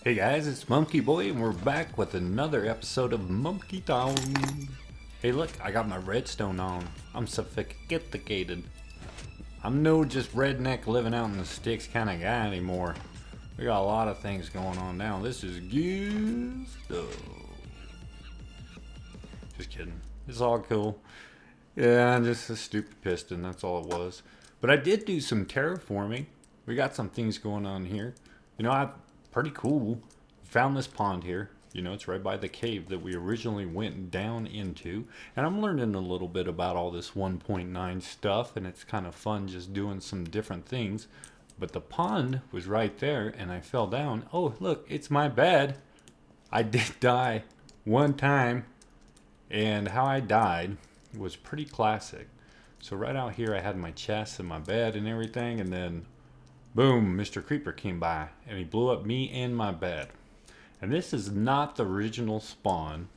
Hey guys, it's Monkey Boy, and we're back with another episode of MummkeyTown. Hey look, I got my redstone on. I'm sophisticated. I'm no just redneck living out in the sticks kind of guy anymore. We got a lot of things going on now. This is good stuff. Just kidding. It's all cool. Yeah, just a stupid piston, that's all it was. But I did do some terraforming. We got some things going on here. Pretty cool. Found this pond here. It's right by the cave that we originally went down into. And I'm learning a little bit about all this 1.9 stuff, and it's kind of fun just doing some different things. But the pond was right there, and I fell down. Oh, look, it's my bed. I did die one time, and how I died was pretty classic. So right out here, I had my chest and my bed and everything, and then boom, Mr. Creeper came by and he blew up me and my bed. And this is not the original spawn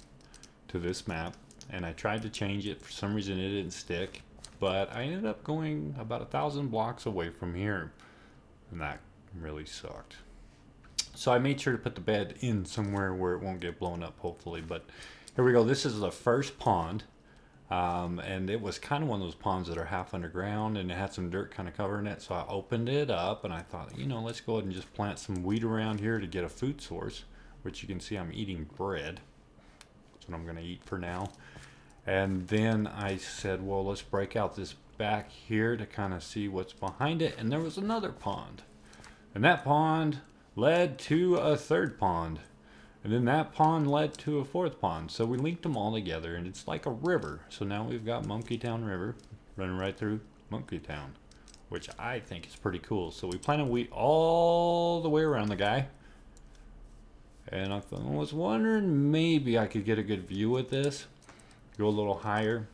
to this map, and I tried to change it. For some reason it didn't stick, but I ended up going about 1,000 blocks away from here, and that really sucked. So I made sure to put the bed in somewhere where it won't get blown up, hopefully. But here we go. This is the first pond. And it was kind of one of those ponds that are half underground, and it had some dirt kind of covering it. So I opened it up and I thought, let's go ahead and just plant some wheat around here to get a food source, which you can see I'm eating bread. That's what I'm going to eat for now. And then I said, well, let's break out this back here to kind of see what's behind it. And there was another pond, and that pond led to a third pond. And then that pond led to a fourth pond. So we linked them all together, and it's like a river. So now we've got MummkeyTown River running right through MummkeyTown, which I think is pretty cool. So we planted wheat all the way around the guy. And I was wondering maybe I could get a good view with this. Go a little higher.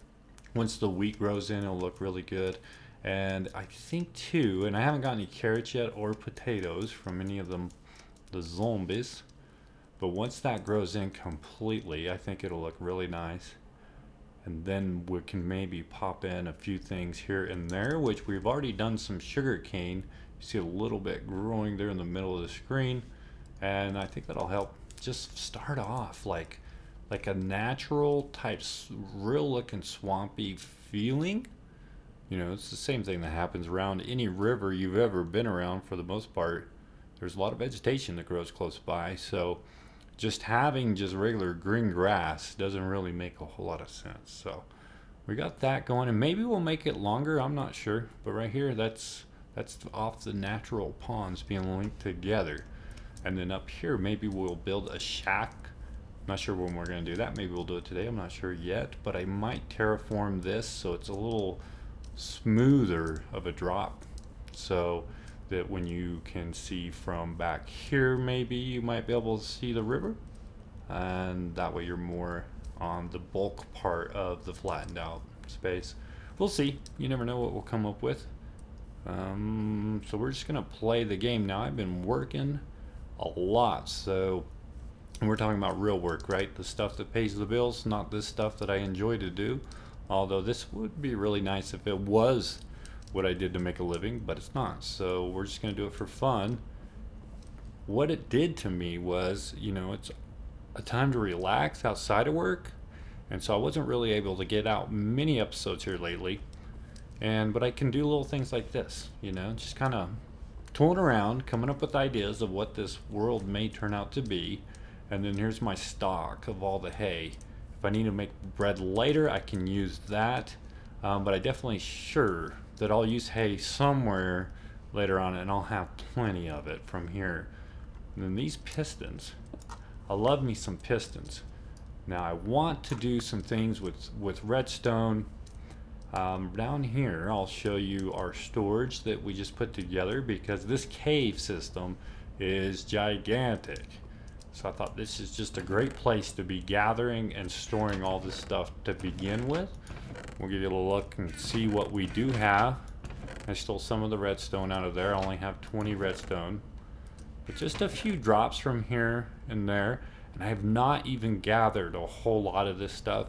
Once the wheat grows in, it'll look really good. And I think too, and I haven't got any carrots yet or potatoes from any of them, the zombies. But once that grows in completely, I think it'll look really nice. And then we can maybe pop in a few things here and there, which we've already done some sugar cane. You see a little bit growing there in the middle of the screen. And I think that'll help just start off like a natural type, real looking swampy feeling. It's the same thing that happens around any river you've ever been around for the most part. There's a lot of vegetation that grows close by, so just having just regular green grass doesn't really make a whole lot of sense. So we got that going, and maybe we'll make it longer, I'm not sure. But right here, that's off the natural ponds being linked together. And then up here, maybe we'll build a shack. I'm not sure when we're going to do that. Maybe we'll do it today, I'm not sure yet. But I might terraform this so it's a little smoother of a drop, so that when you can see from back here, maybe you might be able to see the river, and that way you're more on the bulk part of the flattened out space. We'll see. You never know what we'll come up with. So we're just gonna play the game now. I've been working a lot, so we're talking about real work, right? The stuff that pays the bills, not this stuff that I enjoy to do. Although this would be really nice if it was what I did to make a living, but it's not. So we're just going to do it for fun. What it did to me was, it's a time to relax outside of work. And so I wasn't really able to get out many episodes here lately. But I can do little things like this, just kind of tooling around, coming up with ideas of what this world may turn out to be. And then here's my stock of all the hay. If I need to make bread later, I can use that. But I definitely sure that I'll use hay somewhere later on, and I'll have plenty of it from here. And then these pistons, I love me some pistons. Now I want to do some things with redstone. Down here I'll show you our storage that we just put together, because this cave system is gigantic. So I thought this is just a great place to be gathering and storing all this stuff to begin with. We'll give you a look and see what we do have. I stole some of the redstone out of there. I only have 20 redstone. But just a few drops from here and there. And I have not even gathered a whole lot of this stuff.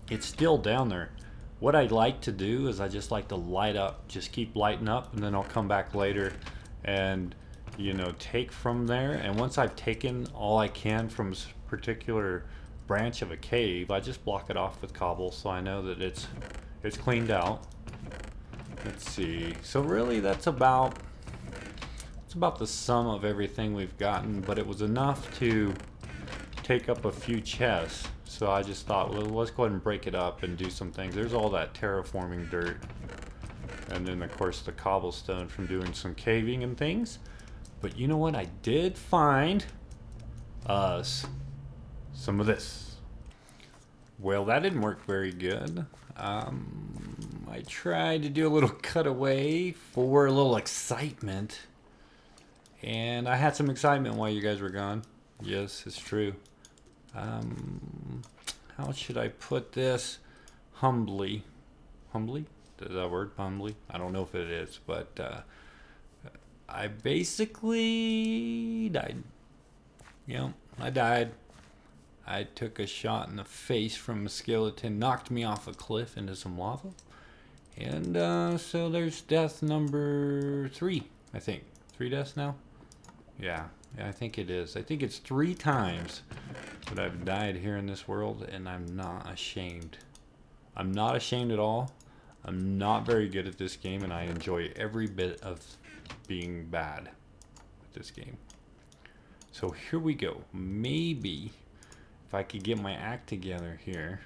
It's still down there. What I like to do is I just like to light up, just keep lighting up, and then I'll come back later and you know, take from there. And once I've taken all I can from a particular branch of a cave, I just block it off with cobble so I know that it's cleaned out. Let's see. So really that's about the sum of everything we've gotten, but it was enough to take up a few chests. So I just thought, well, let's go ahead and break it up and do some things. There's all that terraforming dirt. And then of course the cobblestone from doing some caving and things. But you know what? I did find us some of this. Well, that didn't work very good. I tried to do a little cutaway for a little excitement. And I had some excitement while you guys were gone. Yes, it's true. How should I put this? Humbly. Humbly? Is that a word? Humbly? I don't know if it is, but I basically died. Yep, I died. I took a shot in the face from a skeleton, knocked me off a cliff into some lava. And so there's death number 3, I think. 3 deaths now? Yeah, I think it is. I think it's 3 times that I've died here in this world, and I'm not ashamed. I'm not ashamed at all. I'm not very good at this game, and I enjoy every bit of being bad at this game. So here we go. Maybe if I could get my act together here,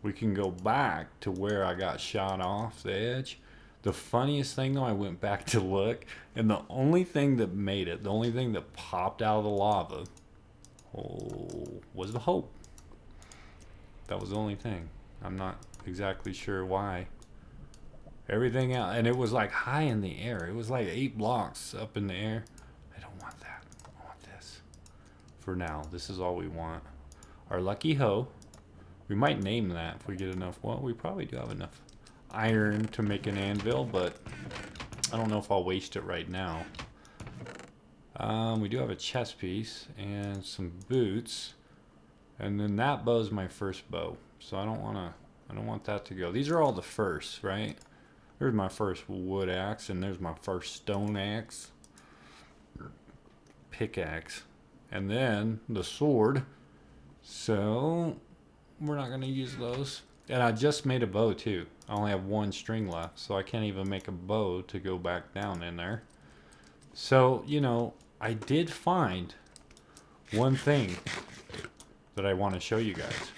we can go back to where I got shot off the edge. The funniest thing though, I went back to look, and the only thing that made it, the only thing that popped out of the lava, was the hope. That was the only thing. I'm not exactly sure why. Everything else, and it was like high in the air. It was like 8 blocks up in the air. I don't want that. I want this. For now, this is all we want. Our lucky hoe. We might name that if we get enough. Well, we probably do have enough iron to make an anvil, but I don't know if I'll waste it right now. We do have a chest piece and some boots, and then that bow is my first bow, so I don't want that to go. These are all the firsts, right? There's my first wood axe, and there's my first stone axe, pickaxe, and then the sword. So we're not gonna use those. And I just made a bow too. I only have 1 string left, so I can't even make a bow to go back down in there. So, you know, I did find one thing that I want to show you guys.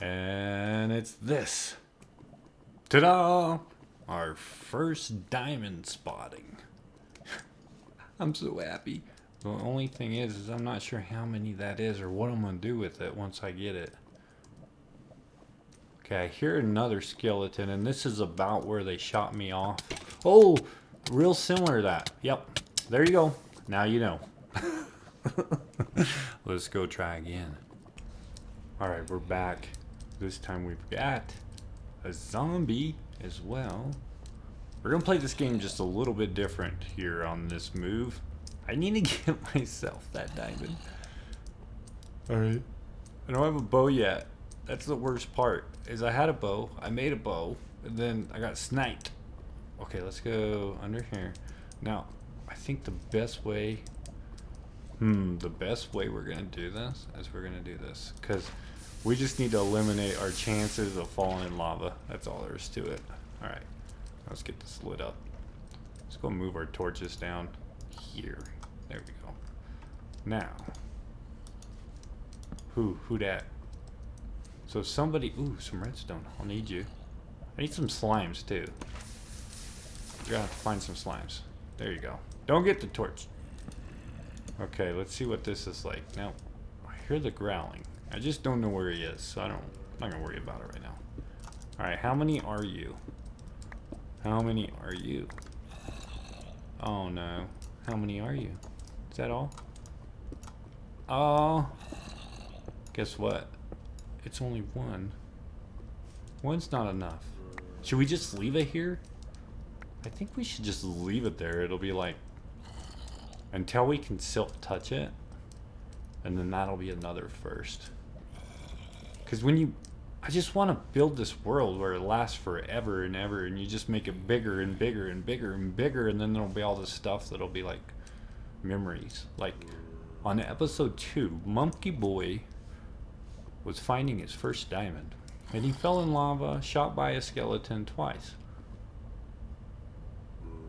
And it's this. Ta-da! Our first diamond spotting. I'm so happy. The only thing is I'm not sure how many that is or what I'm going to do with it once I get it. Okay, I hear another skeleton, and this is about where they shot me off. Oh, real similar to that. Yep, there you go. Now you know. Let's go try again. All right, we're back. This time we've got a zombie as well. We're gonna play this game just a little bit different here on this move. I need to get myself that diamond. All right. I don't have a bow yet. That's the worst part, is I had a bow, I made a bow, and then I got sniped. Okay, let's go under here. Now, I think the best way we're gonna do this is we're gonna do this, because we just need to eliminate our chances of falling in lava. That's all there is to it. All right, let's get this lit up. Let's go move our torches down here. There we go. Now, who dat? So somebody, ooh, some redstone. I'll need you. I need some slimes too. You're gonna have to find some slimes. There you go. Don't get the torch. Okay, let's see what this is like. Now, I hear the growling. I just don't know where he is, so I'm not gonna worry about it right now. All right, how many are you? How many are you? Oh no. How many are you? Is that all? Oh. Guess what? It's only 1. 1's not enough. Should we just leave it here? I think we should just leave it there. It'll be like until we can silk touch it, and then that'll be another first. Because I just want to build this world where it lasts forever and ever, and you just make it bigger and bigger and bigger and bigger, and then there'll be all this stuff that'll be like memories. Like on episode 2, Monkey Boy was finding his first diamond, and he fell in lava, shot by a skeleton twice.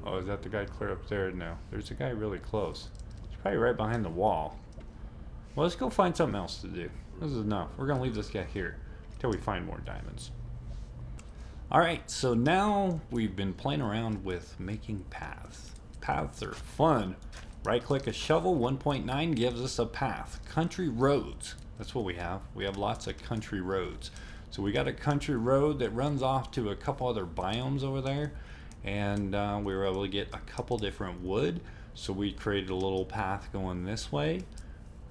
Oh, is that the guy clear up there? No, there's a guy really close. He's probably right behind the wall. Well, let's go find something else to do. This is enough. We're gonna leave this guy here until we find more diamonds. Alright, so now we've been playing around with making paths. Paths are fun. Right click a shovel, 1.9 gives us a path. Country roads, that's what we have. We have lots of country roads. So we got a country road that runs off to a couple other biomes over there. And we were able to get a couple different wood. So we created a little path going this way.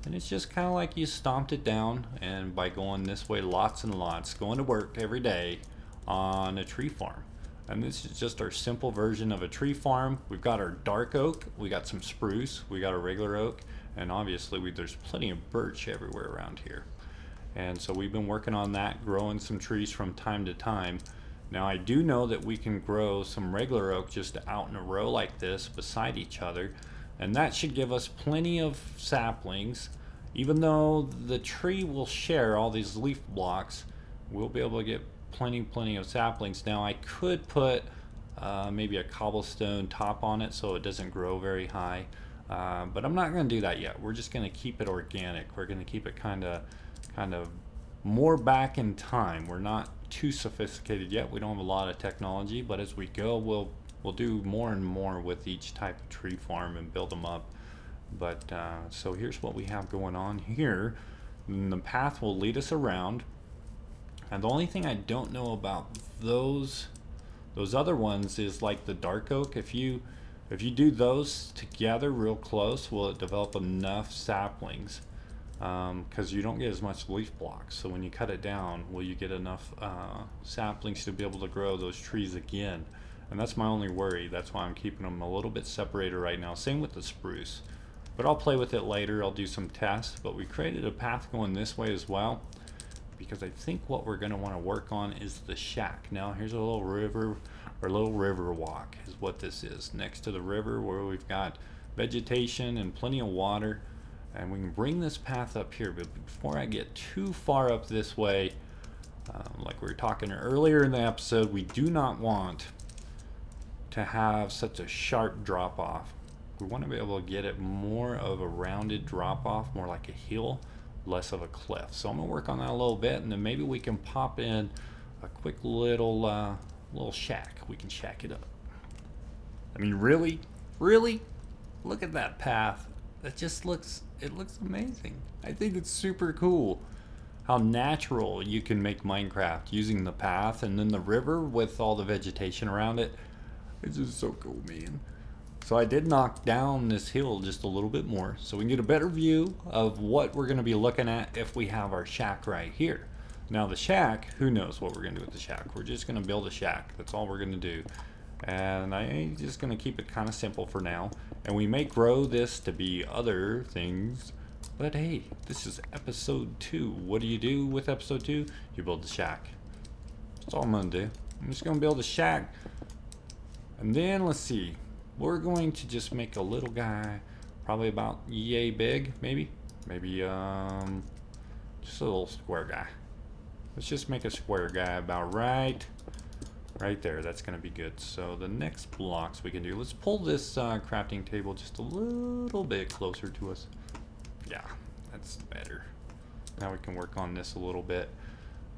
And it's just kind of like you stomped it down. And by going this way lots and lots, going to work every day on a tree farm. And this is just our simple version of a tree farm. We've got our dark oak, we got some spruce, we got a regular oak, and obviously there's plenty of birch everywhere around here. And so we've been working on that, growing some trees from time to time. Now I do know that we can grow some regular oak just out in a row like this beside each other, and that should give us plenty of saplings. Even though the tree will share all these leaf blocks, we'll be able to get plenty of saplings. Now I could put maybe a cobblestone top on it so it doesn't grow very high, but I'm not going to do that yet. We're just going to keep it organic. We're going to keep it kind of more back in time. We're not too sophisticated yet. We don't have a lot of technology, but as we go we'll do more and more with each type of tree farm and build them up. But so here's what we have going on here. And the path will lead us around. And the only thing I don't know about those other ones is like the dark oak. If you do those together real close, will it develop enough saplings? Because you don't get as much leaf blocks. So when you cut it down, will you get enough saplings to be able to grow those trees again? And that's my only worry. That's why I'm keeping them a little bit separated right now. Same with the spruce. But I'll play with it later. I'll do some tests. But we created a path going this way as well, because I think what we're going to want to work on is the shack. Now here's a little river, or little river walk is what this is, next to the river where we've got vegetation and plenty of water, and we can bring this path up here. But before I get too far up this way, like we were talking earlier in the episode, we do not want to have such a sharp drop off. We want to be able to get it more of a rounded drop off, more like a hill, less of a cliff. So I'm gonna work on that a little bit, and then maybe we can pop in a quick little shack. We can shack it up. I mean, really look at that path. It looks amazing. I think it's super cool how natural you can make Minecraft using the path, and then the river with all the vegetation around it. It's just so cool, man. So I did knock down this hill just a little bit more so we can get a better view of what we're going to be looking at if we have our shack right here. Now the shack, who knows what we're going to do with the shack. We're just going to build a shack. That's all we're going to do. And I'm just going to keep it kind of simple for now. And we may grow this to be other things. But hey, this is episode 2. What do you do with episode 2? You build the shack. That's all I'm going to do. I'm just going to build a shack. And then let's see. We're going to just make a little guy, probably about yay big, maybe just a little square guy. Let's just make a square guy about right there. That's gonna be good. So the next blocks we can do, let's pull this crafting table just a little bit closer to us. Yeah, that's better. Now we can work on this a little bit.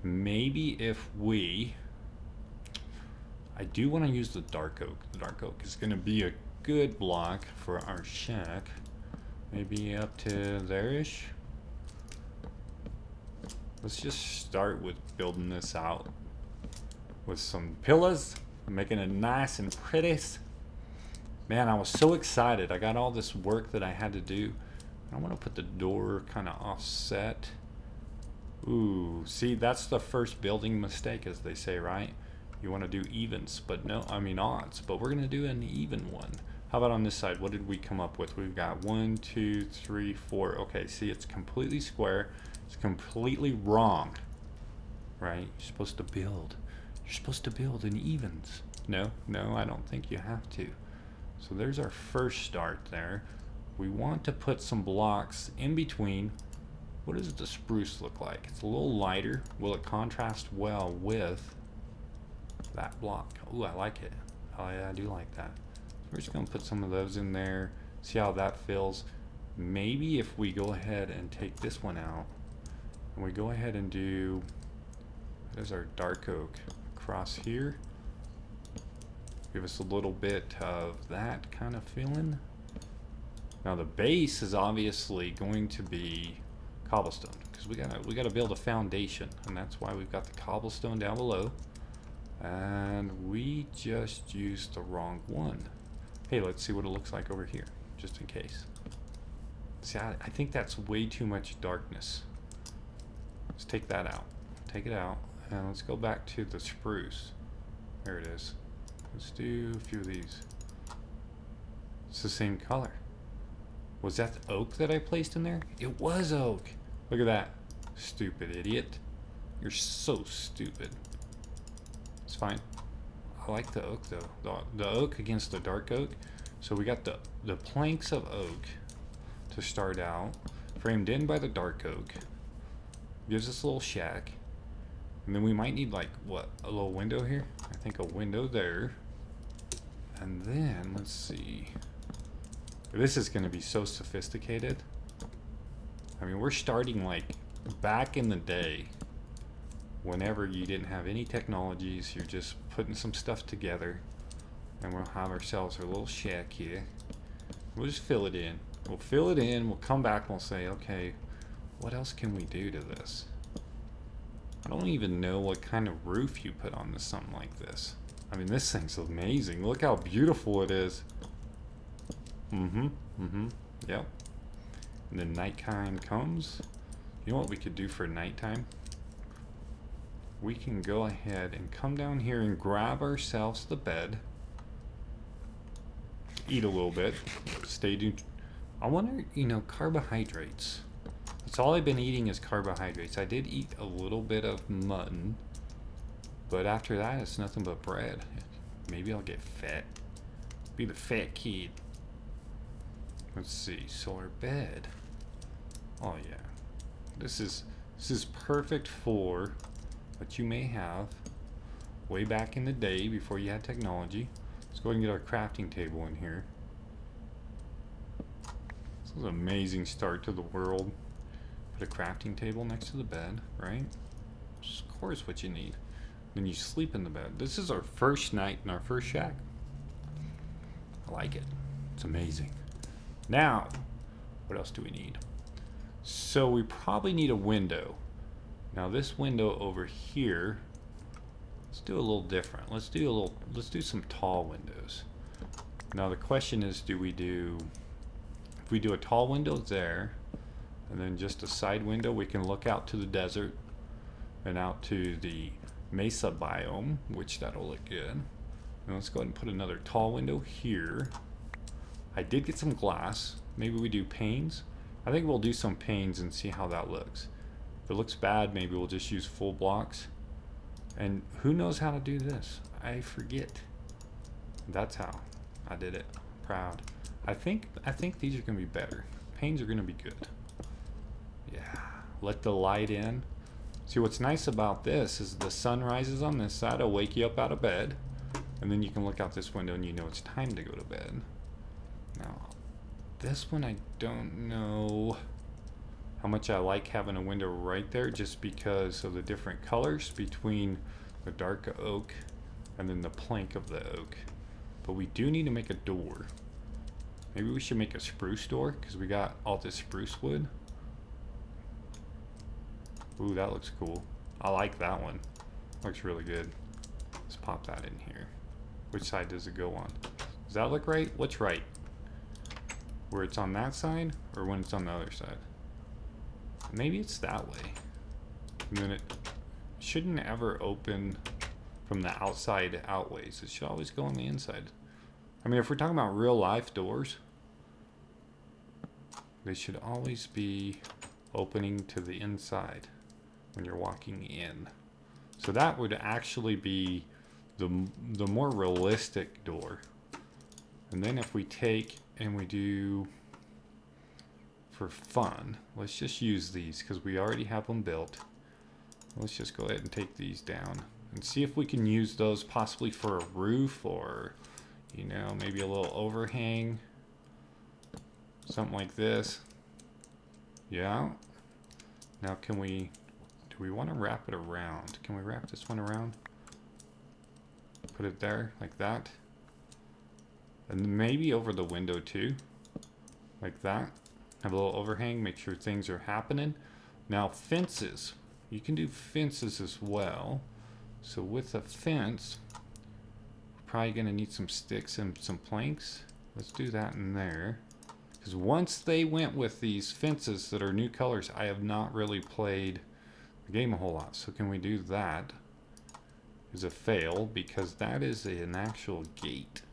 Maybe if I do want to use the dark oak. The dark oak is going to be a good block for our shack. Maybe up to there-ish. Let's just start with building this out with some pillars, making it nice and pretty. Man, I was so excited. I got all this work that I had to do. I want to put the door kind of offset. Ooh, see, that's the first building mistake, as they say, right? You want to do evens, but no, I mean odds, but we're going to do an even one. How about on this side? What did we come up with? We've got 1, 2, 3, 4. Okay, see, it's completely square. It's completely wrong, right? You're supposed to build. You're supposed to build in evens. No, I don't think you have to. So there's our first start there. we want to put some blocks in between. What does the spruce look like? It's a little lighter. Will it contrast well with that block? Ooh, I like it. Oh yeah, I do like that. We're just gonna put some of those in there, see how that feels. Maybe if we go ahead and take this one out, and we go ahead and do, there's our dark oak across here. Give us a little bit of that kind of feeling. Now the base is obviously going to be cobblestone, because we gotta build a foundation, and that's why we've got the cobblestone down below. And we just used the wrong one. Hey, let's see what it looks like over here, just in case. See, I think that's way too much darkness. Let's take that out. Take it out, and let's go back to the spruce. There it is. Let's do a few of these. It's the same color. Was that the oak that I placed in there? It was oak. Look at that. Stupid idiot. You're so stupid. It's fine. I like the oak though. The oak against the dark oak. So we got the planks of oak to start out, framed in by the dark oak. Gives us a little shack. And then we might need, like, what, a little window here? I think a window there. And then, let's see. This is going to be so sophisticated. I mean, we're starting, like, back in the day, whenever you didn't have any technologies. You're just putting some stuff together. And we'll have ourselves our little shack here. We'll just fill it in. We'll fill it in, we'll come back and we'll say, okay, what else can we do to this? I don't even know what kind of roof you put on this, something like this. I mean, this thing's amazing. Look how beautiful it is. Yep. And then nighttime comes. You know what we could do for nighttime? We can go ahead and come down here and grab ourselves the bed. Eat a little bit. Stay tuned. I wonder, you know, carbohydrates. That's all I've been eating is carbohydrates. I did eat a little bit of mutton, but after that, it's nothing but bread. Maybe I'll get fat. Be the fat kid. Let's see, solar bed. Oh yeah, this is perfect for what you may have way back in the day before you had technology. Let's go ahead and get our crafting table in here. This is an amazing start to the world. Put a crafting table next to the bed, right? Which is, of course, what you need. Then you sleep in the bed. This is our first night in our first shack. I like it. It's amazing. Now, what else do we need? So we probably need a window. Now this window over here, let's do a little different. Let's do some tall windows. Now the question is, if we do a tall window there, and then just a side window, we can look out to the desert and out to the mesa biome, which that'll look good. And let's go ahead and put another tall window here. I did get some glass. Maybe we do panes. I think we'll do some panes and see how that looks. If it looks bad, maybe we'll just use full blocks. And who knows how to do this? I forget. That's how I did it. Proud. I think these are gonna be better. Panes are gonna be good. Yeah. Let the light in. See, what's nice about this is the sun rises on this side. It'll wake you up out of bed, and then you can look out this window and you know it's time to go to bed. Now, this one I don't know how much I like having a window right there, just because of the different colors between the dark oak and then the plank of the oak. But we do need to make a door. Maybe we should make a spruce door, because we got all this spruce wood. Ooh, that looks cool. I like that one. Looks really good. Let's pop that in here. Which side does it go on? Does that look right? What's right? Where it's on that side, or when it's on the other side? Maybe it's that way. And then it shouldn't ever open from the outside outways. It should always go on the inside. I mean, if we're talking about real life doors, they should always be opening to the inside when you're walking in. So that would actually be the more realistic door. And then if we take and we do, for fun, let's just use these because we already have them built. Let's just go ahead and take these down and see if we can use those possibly for a roof, or, you know, maybe a little overhang. Something like this. Yeah. Now do we want to wrap it around? Can we wrap this one around? Put it there, like that. And maybe over the window too. Like that. Have a little overhang, make sure things are happening. Now fences. You can do fences as well. So with a fence, we're probably going to need some sticks and some planks. Let's do that in there. Because once they went with these fences that are new colors, I have not really played the game a whole lot. So can we do that? Is a fail, because that is an actual gate.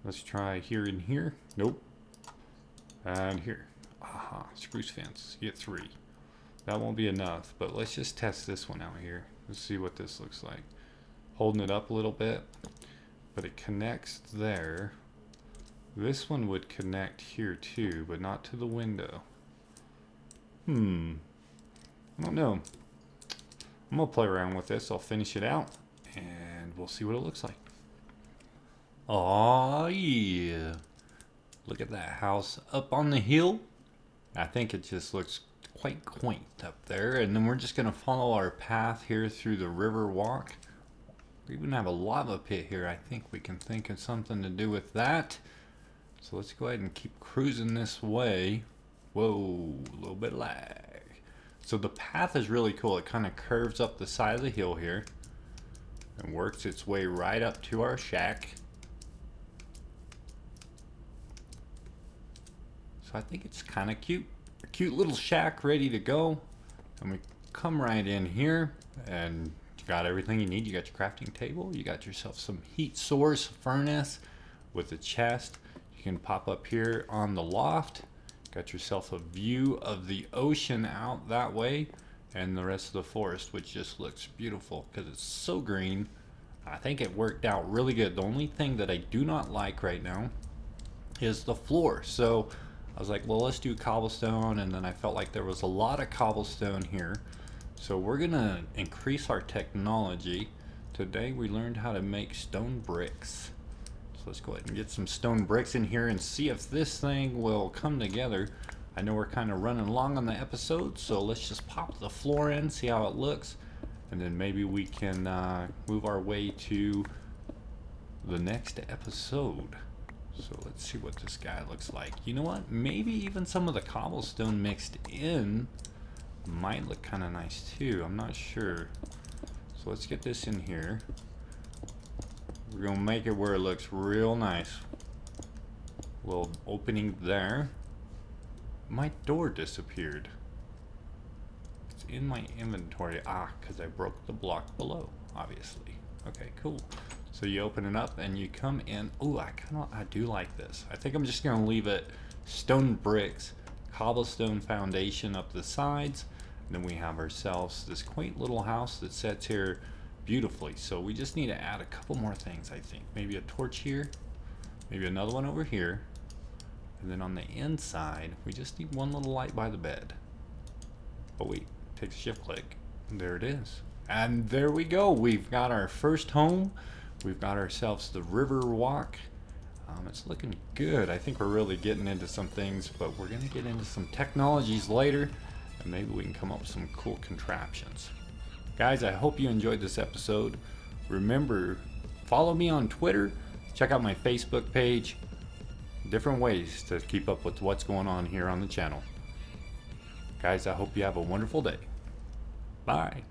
Let's try here and here. Nope. And here. Aha, spruce fence. You get 3. That won't be enough, but let's just test this one out here. Let's see what this looks like. Holding it up a little bit, but it connects there. This one would connect here too, but not to the window. I don't know. I'm gonna play around with this. I'll finish it out and we'll see what it looks like. Oh yeah. Look at that house up on the hill. I think it just looks quite quaint up there. And then we're just gonna follow our path here through the river walk. We even have a lava pit here. I think we can think of something to do with that. So let's go ahead and keep cruising this way. Whoa, a little bit of lag. So the path is really cool. It kind of curves up the side of the hill here and works its way right up to our shack. So I think it's kind of cute. A cute little shack ready to go. And we come right in here and you got everything you need. You got your crafting table. You got yourself some heat source furnace with a chest. You can pop up here on the loft. Got yourself a view of the ocean out that way and the rest of the forest, which just looks beautiful because it's so green. I think it worked out really good. The only thing that I do not like right now is the floor. So I was like, well, let's do cobblestone, and then I felt like there was a lot of cobblestone here. So we're gonna increase our technology. Today we learned how to make stone bricks. Let's go ahead and get some stone bricks in here and see if this thing will come together. I know we're kind of running long on the episode, so let's just pop the floor in, see how it looks, and then maybe we can move our way to the next episode. So let's see what this guy looks like. You know what? Maybe even some of the cobblestone mixed in might look kind of nice too. I'm not sure. So let's get this in here. We're gonna make it where it looks real nice. Little opening there. My door disappeared. It's in my inventory. Because I broke the block below, obviously. Okay, cool. So you open it up and you come in. Oh, I do like this. I think I'm just gonna leave it stone bricks, cobblestone foundation up the sides. And then we have ourselves this quaint little house that sits here beautifully. So we just need to add a couple more things, I think. Maybe a torch here, maybe another one over here, and then on the inside we just need one little light by the bed. Oh wait, take a shift click, and there it is. And there we go. We've got our first home. We've got ourselves the river walk. It's looking good. I think we're really getting into some things, but we're gonna get into some technologies later, and maybe we can come up with some cool contraptions. Guys, I hope you enjoyed this episode. Remember, follow me on Twitter, check out my Facebook page, different ways to keep up with what's going on here on the channel. Guys, I hope you have a wonderful day. Bye.